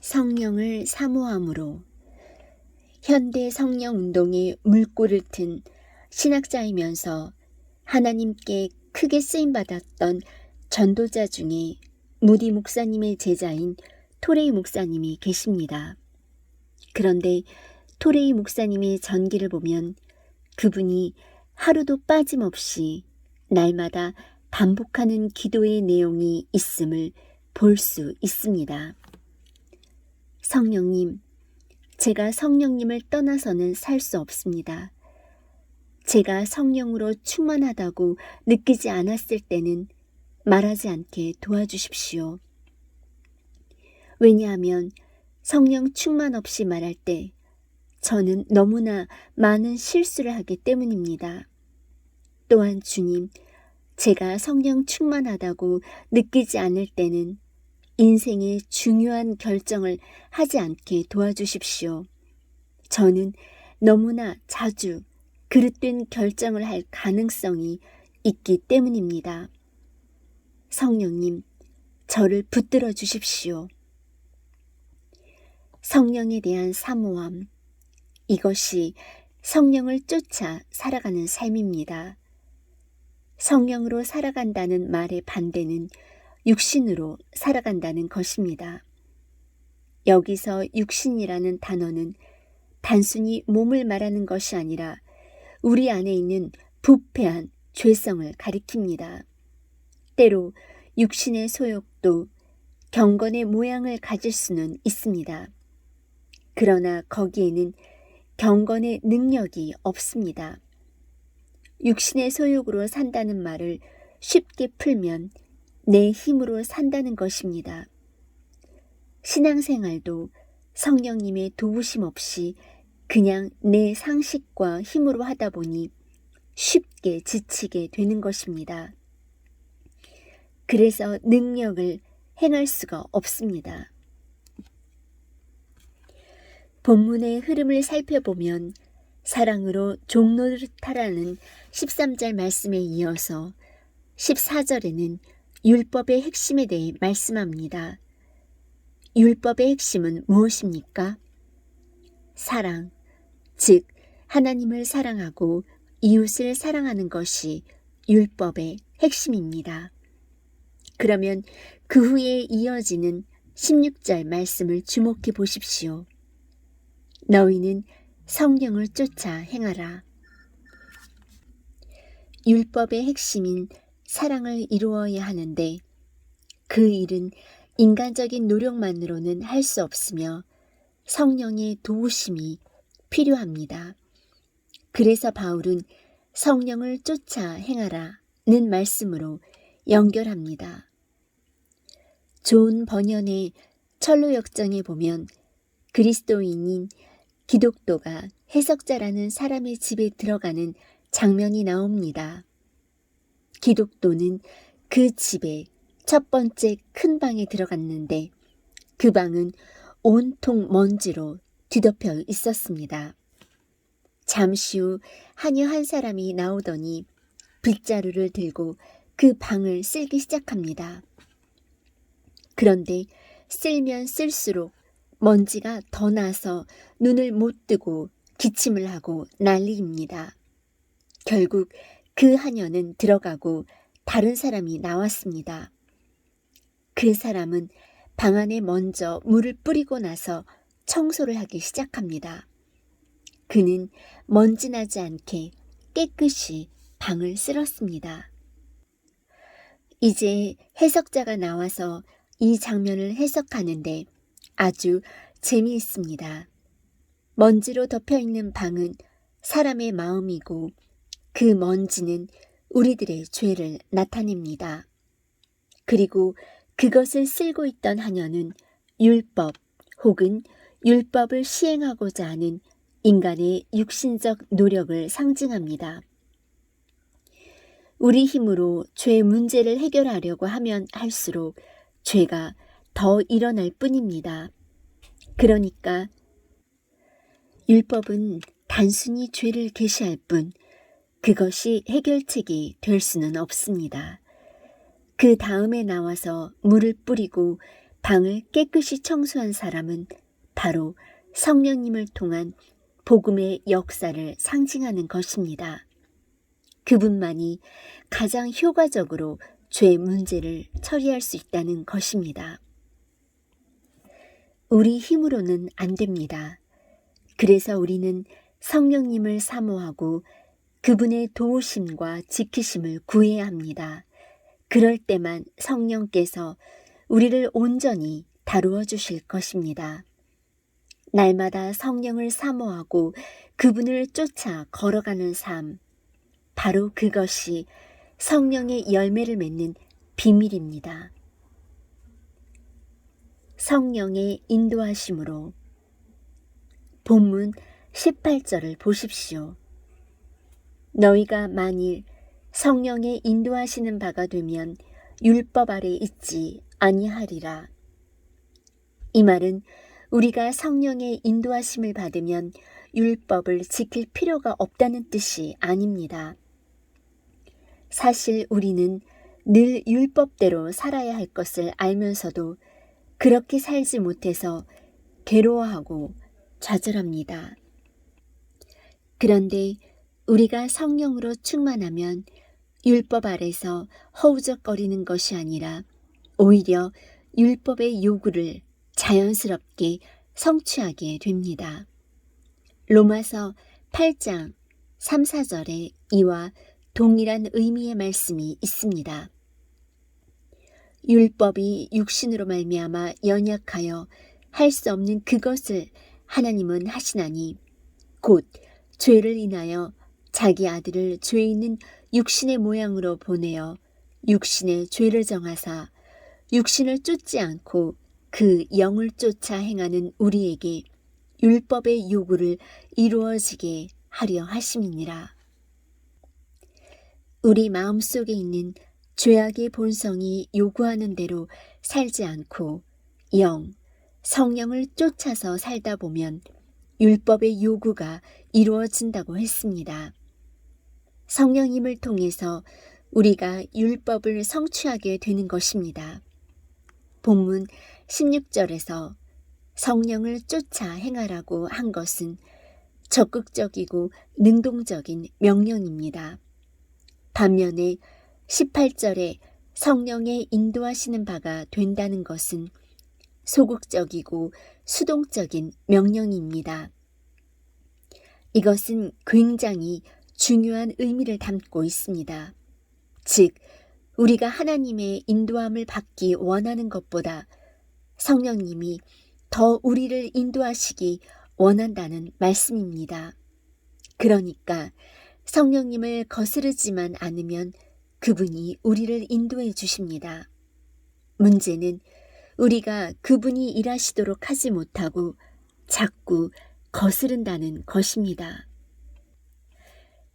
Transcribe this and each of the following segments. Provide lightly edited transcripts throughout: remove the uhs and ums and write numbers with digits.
성령을 사모함으로. 현대 성령 운동의 물꼬를 튼 신학자이면서 하나님께 크게 쓰임받았던 전도자 중에 무디 목사님의 제자인 토레이 목사님이 계십니다. 그런데 토레이 목사님의 전기를 보면 그분이 하루도 빠짐없이 날마다 반복하는 기도의 내용이 있음을 볼 수 있습니다. 성령님, 제가 성령님을 떠나서는 살 수 없습니다. 제가 성령으로 충만하다고 느끼지 않았을 때는 말하지 않게 도와주십시오. 왜냐하면 성령 충만 없이 말할 때 저는 너무나 많은 실수를 하기 때문입니다. 또한 주님, 제가 성령 충만하다고 느끼지 않을 때는 인생의 중요한 결정을 하지 않게 도와주십시오. 저는 너무나 자주 그릇된 결정을 할 가능성이 있기 때문입니다. 성령님, 저를 붙들어 주십시오. 성령에 대한 사모함, 이것이 성령을 쫓아 살아가는 삶입니다. 성령으로 살아간다는 말의 반대는 육신으로 살아간다는 것입니다. 여기서 육신이라는 단어는 단순히 몸을 말하는 것이 아니라 우리 안에 있는 부패한 죄성을 가리킵니다. 때로 육신의 소욕도 경건의 모양을 가질 수는 있습니다. 그러나 거기에는 경건의 능력이 없습니다. 육신의 소욕으로 산다는 말을 쉽게 풀면 내 힘으로 산다는 것입니다. 신앙생활도 성령님의 도우심 없이 그냥 내 상식과 힘으로 하다 보니 쉽게 지치게 되는 것입니다. 그래서 능력을 행할 수가 없습니다. 본문의 흐름을 살펴보면 사랑으로 종노릇하라는 13절 말씀에 이어서 14절에는 율법의 핵심에 대해 말씀합니다. 율법의 핵심은 무엇입니까? 사랑, 즉 하나님을 사랑하고 이웃을 사랑하는 것이 율법의 핵심입니다. 그러면 그 후에 이어지는 16절 말씀을 주목해 보십시오. 너희는 성령을 쫓아 행하라. 율법의 핵심인 사랑을 이루어야 하는데 그 일은 인간적인 노력만으로는 할 수 없으며 성령의 도우심이 필요합니다. 그래서 바울은 성령을 쫓아 행하라는 말씀으로 연결합니다. 존 번연의 철로역정에 보면 그리스도인인 기독도가 해석자라는 사람의 집에 들어가는 장면이 나옵니다. 기독도는 그 집에 첫 번째 큰 방에 들어갔는데 그 방은 온통 먼지로 뒤덮여 있었습니다. 잠시 후 하녀 한 사람이 나오더니 빗자루를 들고 그 방을 쓸기 시작합니다. 그런데 쓸면 쓸수록 먼지가 더 나서 눈을 못 뜨고 기침을 하고 난리입니다. 결국 그 하녀는 들어가고 다른 사람이 나왔습니다. 그 사람은 방 안에 먼저 물을 뿌리고 나서 청소를 하기 시작합니다. 그는 먼지 나지 않게 깨끗이 방을 쓸었습니다. 이제 해석자가 나와서 이 장면을 해석하는데 아주 재미있습니다. 먼지로 덮여있는 방은 사람의 마음이고 그 먼지는 우리들의 죄를 나타냅니다. 그리고 그것을 쓸고 있던 하녀는 율법 혹은 율법을 시행하고자 하는 인간의 육신적 노력을 상징합니다. 우리 힘으로 죄 문제를 해결하려고 하면 할수록 죄가 더 일어날 뿐입니다. 그러니까 율법은 단순히 죄를 계시할 뿐 그것이 해결책이 될 수는 없습니다. 그 다음에 나와서 물을 뿌리고 방을 깨끗이 청소한 사람은 바로 성령님을 통한 복음의 역사를 상징하는 것입니다. 그분만이 가장 효과적으로 죄 문제를 처리할 수 있다는 것입니다. 우리 힘으로는 안 됩니다. 그래서 우리는 성령님을 사모하고 그분의 도우심과 지키심을 구해야 합니다. 그럴 때만 성령께서 우리를 온전히 다루어 주실 것입니다. 날마다 성령을 사모하고 그분을 쫓아 걸어가는 삶, 바로 그것이 성령의 열매를 맺는 비밀입니다. 성령의 인도하심으로. 본문 18절을 보십시오. 너희가 만일 성령의 인도하시는 바가 되면 율법 아래 있지 아니하리라. 이 말은 우리가 성령의 인도하심을 받으면 율법을 지킬 필요가 없다는 뜻이 아닙니다. 사실 우리는 늘 율법대로 살아야 할 것을 알면서도 그렇게 살지 못해서 괴로워하고 좌절합니다. 그런데 우리가 성령으로 충만하면 율법 아래서 허우적거리는 것이 아니라 오히려 율법의 요구를 자연스럽게 성취하게 됩니다. 로마서 8장 3, 4절에 이와 동일한 의미의 말씀이 있습니다. 율법이 육신으로 말미암아 연약하여 할 수 없는 그것을 하나님은 하시나니 곧 죄를 인하여 자기 아들을 죄 있는 육신의 모양으로 보내어 육신의 죄를 정하사 육신을 쫓지 않고 그 영을 쫓아 행하는 우리에게 율법의 요구를 이루어지게 하려 하심이니라. 우리 마음속에 있는 죄악의 본성이 요구하는 대로 살지 않고 성령을 쫓아서 살다 보면 율법의 요구가 이루어진다고 했습니다. 성령님을 통해서 우리가 율법을 성취하게 되는 것입니다. 본문 16절에서 성령을 쫓아 행하라고 한 것은 적극적이고 능동적인 명령입니다. 반면에 18절에 성령의 인도하시는 바가 된다는 것은 소극적이고 수동적인 명령입니다. 이것은 굉장히 중요한 의미를 담고 있습니다. 즉, 우리가 하나님의 인도함을 받기 원하는 것보다 성령님이 더 우리를 인도하시기 원한다는 말씀입니다. 그러니까 성령님을 거스르지만 않으면 그분이 우리를 인도해 주십니다. 문제는 우리가 그분이 일하시도록 하지 못하고 자꾸 거스른다는 것입니다.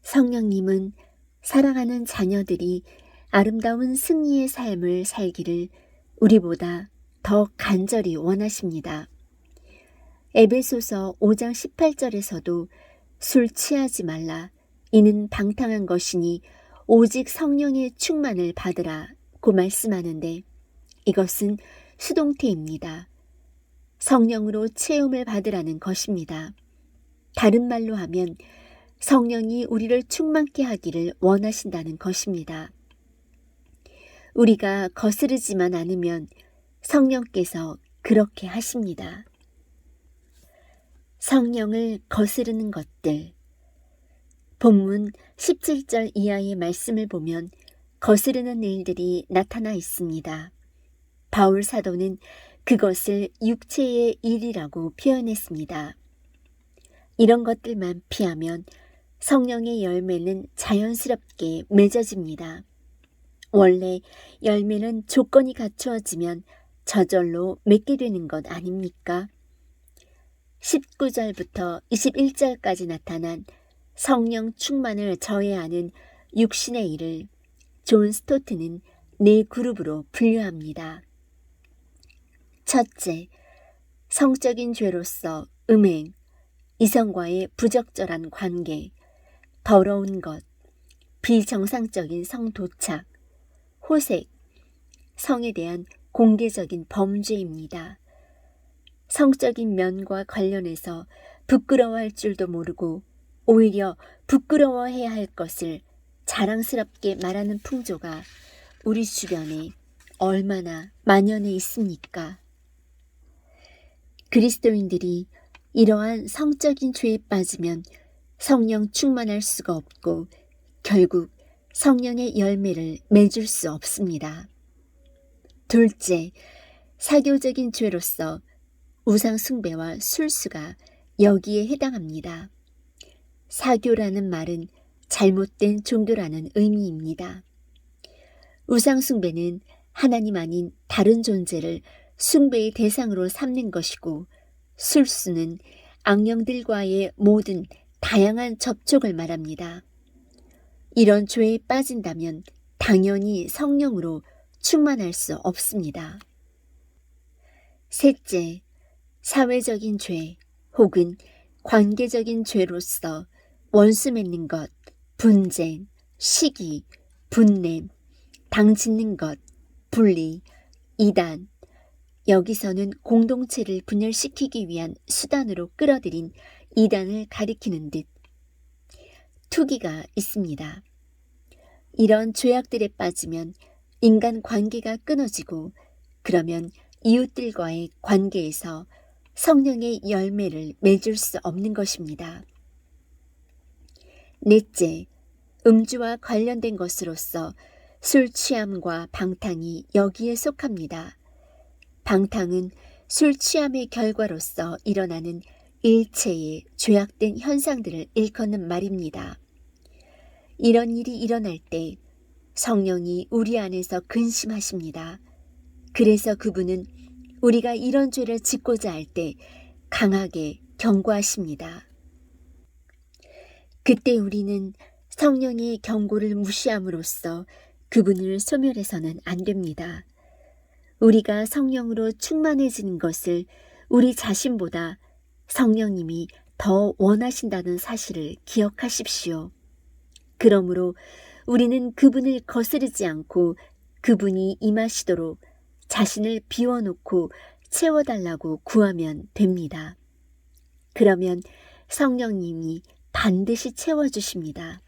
성령님은 사랑하는 자녀들이 아름다운 승리의 삶을 살기를 우리보다 더 간절히 원하십니다. 에베소서 5장 18절에서도 술 취하지 말라. 이는 방탕한 것이니 오직 성령의 충만을 받으라고 말씀하는데 이것은 수동태입니다. 성령으로 체험을 받으라는 것입니다. 다른 말로 하면 성령이 우리를 충만케 하기를 원하신다는 것입니다. 우리가 거스르지만 않으면 성령께서 그렇게 하십니다. 성령을 거스르는 것들. 본문 17절 이하의 말씀을 보면 거스르는 일들이 나타나 있습니다. 바울 사도는 그것을 육체의 일이라고 표현했습니다. 이런 것들만 피하면 성령의 열매는 자연스럽게 맺어집니다. 원래 열매는 조건이 갖추어지면 저절로 맺게 되는 것 아닙니까? 19절부터 21절까지 나타난 성령 충만을 저해하는 육신의 일을 존 스토트는 4그룹으로 분류합니다. 첫째, 성적인 죄로서 음행, 이성과의 부적절한 관계, 더러운 것, 비정상적인 성도착, 호색, 성에 대한 공개적인 범죄입니다. 성적인 면과 관련해서 부끄러워할 줄도 모르고 오히려 부끄러워해야 할 것을 자랑스럽게 말하는 풍조가 우리 주변에 얼마나 만연해 있습니까? 그리스도인들이 이러한 성적인 죄에 빠지면 성령 충만할 수가 없고 결국 성령의 열매를 맺을 수 없습니다. 둘째, 사교적인 죄로서 우상 숭배와 술수가 여기에 해당합니다. 사교라는 말은 잘못된 종교라는 의미입니다. 우상 숭배는 하나님 아닌 다른 존재를 숭배의 대상으로 삼는 것이고, 술수는 악령들과의 모든 다양한 접촉을 말합니다. 이런 죄에 빠진다면 당연히 성령으로 충만할 수 없습니다. 셋째, 사회적인 죄 혹은 관계적인 죄로서 원수 맺는 것, 분쟁, 시기, 분냄, 당짓는 것, 분리, 이단, 여기서는 공동체를 분열시키기 위한 수단으로 끌어들인 이단을 가리키는 듯 투기가 있습니다. 이런 죄악들에 빠지면 인간 관계가 끊어지고 그러면 이웃들과의 관계에서 성령의 열매를 맺을 수 없는 것입니다. 넷째, 음주와 관련된 것으로서 술 취함과 방탕이 여기에 속합니다. 방탕은 술 취함의 결과로서 일어나는 일체의 죄악된 현상들을 일컫는 말입니다. 이런 일이 일어날 때 성령이 우리 안에서 근심하십니다. 그래서 그분은 우리가 이런 죄를 짓고자 할 때 강하게 경고하십니다. 그때 우리는 성령의 경고를 무시함으로써 그분을 소멸해서는 안 됩니다. 우리가 성령으로 충만해지는 것을 우리 자신보다 성령님이 더 원하신다는 사실을 기억하십시오. 그러므로 우리는 그분을 거스르지 않고 그분이 임하시도록 자신을 비워놓고 채워달라고 구하면 됩니다. 그러면 성령님이 반드시 채워주십니다.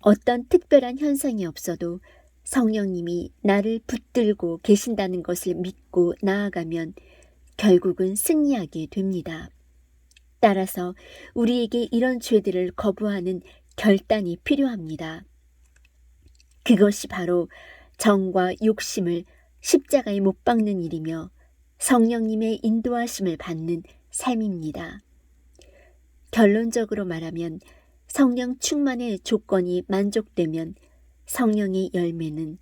어떤 특별한 현상이 없어도 성령님이 나를 붙들고 계신다는 것을 믿고 나아가면 결국은 승리하게 됩니다. 따라서 우리에게 이런 죄들을 거부하는 결단이 필요합니다. 그것이 바로 정과 욕심을 십자가에 못 박는 일이며 성령님의 인도하심을 받는 삶입니다. 결론적으로 말하면 성령 충만의 조건이 만족되면 성령의 열매는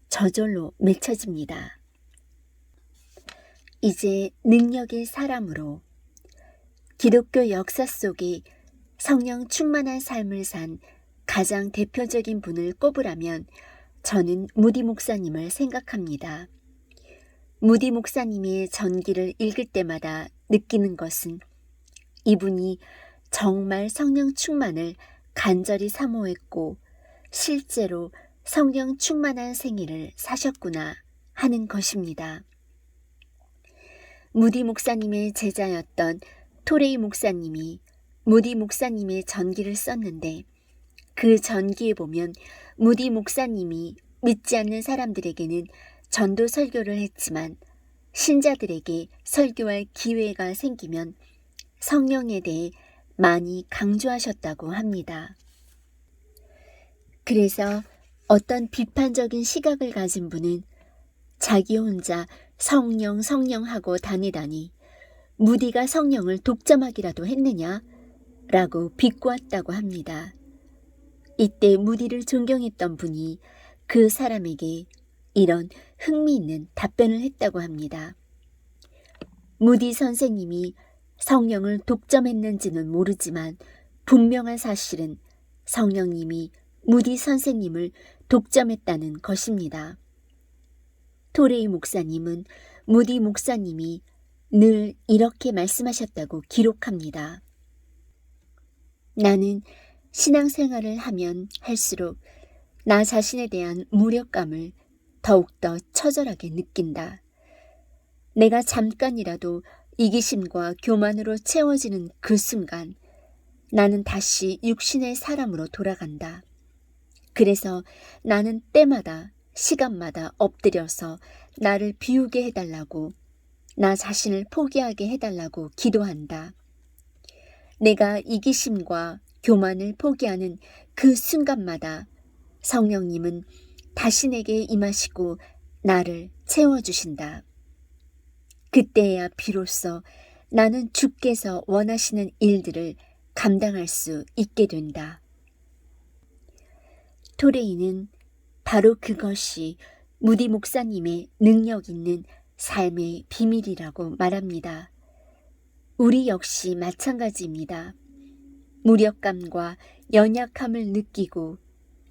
저절로 맺혀집니다. 이제 능력의 사람으로 기독교 역사 속에 성령 충만한 삶을 산 가장 대표적인 분을 꼽으라면 저는 무디 목사님을 생각합니다. 무디 목사님의 전기를 읽을 때마다 느끼는 것은 이분이 정말 성령 충만을 간절히 사모했고 실제로 성령 충만한 생애를 사셨구나 하는 것입니다. 무디 목사님의 제자였던 토레이 목사님이 무디 목사님의 전기를 썼는데 그 전기에 보면 무디 목사님이 믿지 않는 사람들에게는 전도 설교를 했지만 신자들에게 설교할 기회가 생기면 성령에 대해 많이 강조하셨다고 합니다. 그래서 어떤 비판적인 시각을 가진 분은 자기 혼자 성령 하고 다니다니 무디가 성령을 독점하기라도 했느냐? 라고 비꼬았다고 합니다. 이때 무디를 존경했던 분이 그 사람에게 이런 흥미있는 답변을 했다고 합니다. 무디 선생님이 성령을 독점했는지는 모르지만 분명한 사실은 성령님이 무디 선생님을 독점했다는 것입니다. 토레이 목사님은 무디 목사님이 늘 이렇게 말씀하셨다고 기록합니다. 나는 신앙생활을 하면 할수록 나 자신에 대한 무력감을 더욱더 처절하게 느낀다. 내가 잠깐이라도 이기심과 교만으로 채워지는 그 순간 나는 다시 육신의 사람으로 돌아간다. 그래서 나는 때마다 시간마다 엎드려서 나를 비우게 해달라고, 나 자신을 포기하게 해달라고 기도한다. 내가 이기심과 교만을 포기하는 그 순간마다 성령님은 다시 내게 임하시고 나를 채워주신다. 그때야 비로소 나는 주께서 원하시는 일들을 감당할 수 있게 된다. 토레이는 바로 그것이 무디 목사님의 능력 있는 삶의 비밀이라고 말합니다. 우리 역시 마찬가지입니다. 무력감과 연약함을 느끼고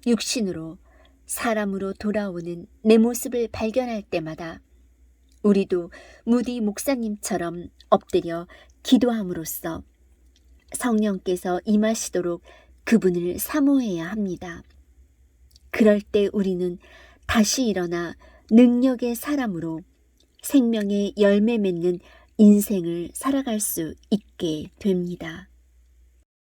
육신으로 사람으로 돌아오는 내 모습을 발견할 때마다 우리도 무디 목사님처럼 엎드려 기도함으로써 성령께서 임하시도록 그분을 사모해야 합니다. 그럴 때 우리는 다시 일어나 능력의 사람으로 생명의 열매 맺는 인생을 살아갈 수 있게 됩니다.